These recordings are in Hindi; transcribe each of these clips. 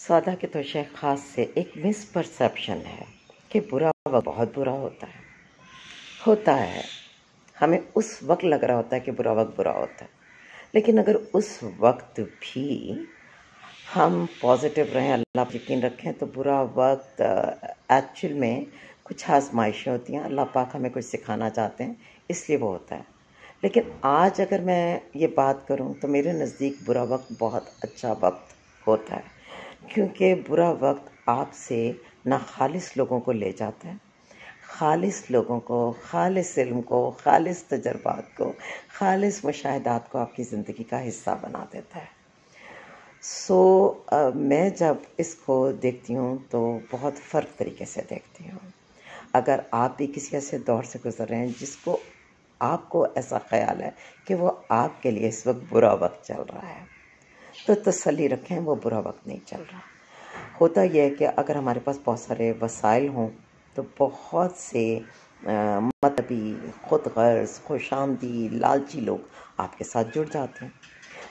सौदा के तोशे ख़ास से एक मिसपरसेप्शन है कि बुरा वक्त बहुत बुरा होता है। हमें उस वक्त लग रहा होता है कि बुरा वक्त बुरा होता है, लेकिन अगर उस वक्त भी हम पॉजिटिव रहें, अल्लाह पर यकीन रखें, तो बुरा वक्त एक्चुअल में कुछ आजमाइशें होती हैं। अल्लाह पाक हमें कुछ सिखाना चाहते हैं, इसलिए वो होता है। लेकिन आज अगर मैं ये बात करूं तो मेरे नज़दीक बुरा वक्त बहुत अच्छा वक्त होता है, क्योंकि बुरा वक्त आपसे ना खालिस लोगों को ले जाता है, खालिस लोगों को, खालिस इल्म को, खालिस तजर्बात को, खालिस मुशाहिदात को आपकी ज़िंदगी का हिस्सा बना देता है। मैं जब इसको देखती हूँ तो बहुत फ़र्क तरीके से देखती हूँ। अगर आप भी किसी ऐसे दौर से गुज़र रहे हैं जिसको आपको ऐसा ख़याल है कि वो आपके लिए इस वक्त बुरा वक्त चल रहा है, तो तसल्ली रखें, वो बुरा वक्त नहीं चल रहा। होता यह है कि अगर हमारे पास बहुत सारे वसाइल हों तो बहुत से मतबी, खुदगर्ज़, खुशामदी, लालची लोग आपके साथ जुड़ जाते हैं।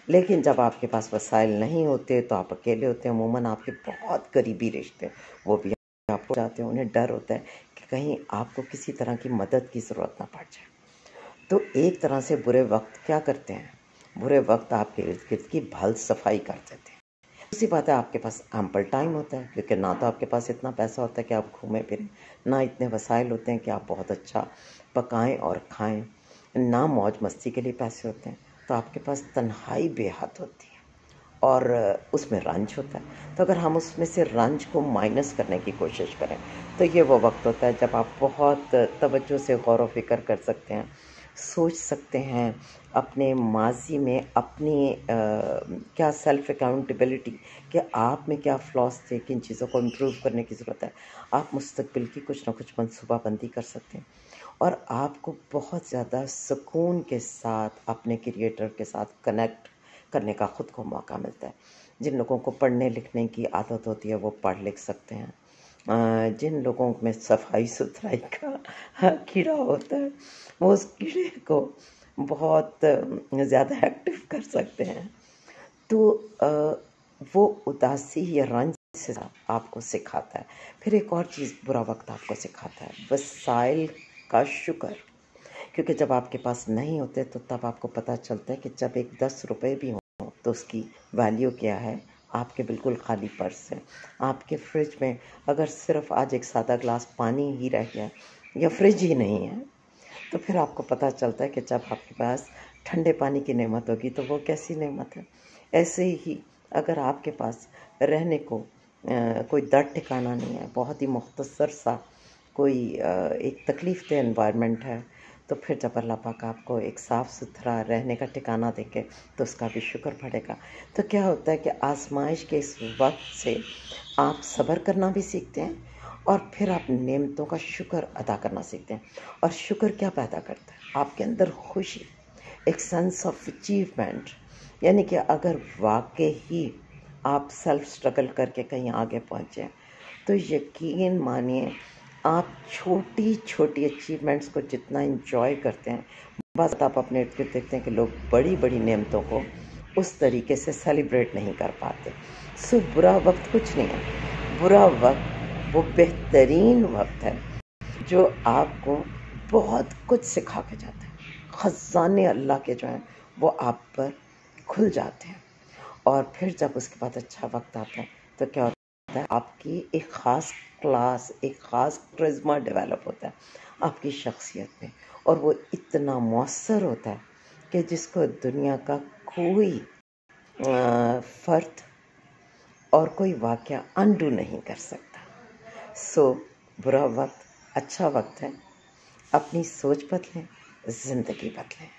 लेकिन जब आपके पास वसाइल नहीं होते तो आप अकेले होते हैं। अमूमन आपके बहुत करीबी रिश्ते वो भी आपको जाते हैं, उन्हें डर होता है कि कहीं आपको किसी तरह की मदद की ज़रूरत ना पड़ जाए। तो एक तरह से बुरे वक्त क्या करते हैं, बुरे वक्त आपके इर्द गिर्द की भल सफाई कर देते हैं। दूसरी बात है, आपके पास एम्पल टाइम होता है, क्योंकि ना तो आपके पास इतना पैसा होता है कि आप घूमें फिरें, ना इतने वसाइल होते हैं कि आप बहुत अच्छा पकाएं और खाएं, ना मौज मस्ती के लिए पैसे होते हैं। तो आपके पास तन्हाई बेहद होती है और उसमें रंज होता है। तो अगर हम उसमें से रंज को माइनस करने की कोशिश करें तो ये वो वक्त होता है जब आप बहुत तवज्जो से गौर व फिक्र कर सकते हैं, सोच सकते हैं अपने माजी में अपनी क्या सेल्फ अकाउंटेबिलिटी, कि आप में क्या फ्लॉस थे, किन चीज़ों को इम्प्रूव करने की ज़रूरत है। आप मुस्तकबिल की कुछ ना कुछ मनसूबाबंदी कर सकते हैं और आपको बहुत ज़्यादा सुकून के साथ अपने क्रिएटर के साथ कनेक्ट करने का ख़ुद को मौका मिलता है। जिन लोगों को पढ़ने लिखने की आदत होती है वो पढ़ लिख सकते हैं। जिन लोगों में सफाई सुथराई का कीड़ा होता है वो उस कीड़े को बहुत ज़्यादा एक्टिव कर सकते हैं। तो वो उदासी या रंज से आपको सिखाता है। फिर एक और चीज़ बुरा वक्त आपको सिखाता है, वसाइल का शुक्र। क्योंकि जब आपके पास नहीं होते तो तब आपको पता चलता है कि जब एक 10 रुपये भी हों तो उसकी वैल्यू क्या है। आपके बिल्कुल खाली पर्स है, आपके फ्रिज में अगर सिर्फ आज एक सादा ग्लास पानी ही रह गया या फ्रिज ही नहीं है, तो फिर आपको पता चलता है कि जब आपके पास ठंडे पानी की नेमत होगी तो वो कैसी नेमत है। ऐसे ही अगर आपके पास रहने को कोई दर ठिकाना नहीं है, बहुत ही मुख्तसर सा कोई एक तकलीफ़ दे एनवायरनमेंट है, तो फिर जब अल्लाह पाक आपको एक साफ़ सुथरा रहने का ठिकाना देंगे तो उसका भी शुक्र पड़ेगा। तो क्या होता है कि आजमाइश के इस वक्त से आप सब्र करना भी सीखते हैं और फिर आप नेमतों का शुक्र अदा करना सीखते हैं। और शुक्र क्या पैदा करता है, आपके अंदर खुशी, एक सेंस ऑफ अचीवमेंट। यानी कि अगर वाकई ही आप सेल्फ स्ट्रगल करके कहीं आगे पहुँचे तो यकीन मानिए आप छोटी छोटी अचीवमेंट्स को जितना एंजॉय करते हैं, बस आप अपने इर्द गिर्द देखते हैं कि लोग बड़ी बड़ी नेमतों को उस तरीके से सेलिब्रेट नहीं कर पाते। सो बुरा वक्त कुछ नहीं है, बुरा वक्त वो बेहतरीन वक्त है जो आपको बहुत कुछ सिखा के जाता है। ख़ज़ाने अल्लाह के जो हैं वो आप पर खुल जाते हैं और फिर जब उसके बाद अच्छा वक्त आता है तो क्या होता है, आपकी एक ख़ास क्लास, एक ख़ास करिश्मा डेवलप होता है आपकी शख्सियत में, और वो इतना मौसर होता है कि जिसको दुनिया का कोई फ़र्द और कोई वाक़या अनडू नहीं कर सकता। बुरा वक्त अच्छा वक्त है, अपनी सोच बदलें, ज़िंदगी बदलें।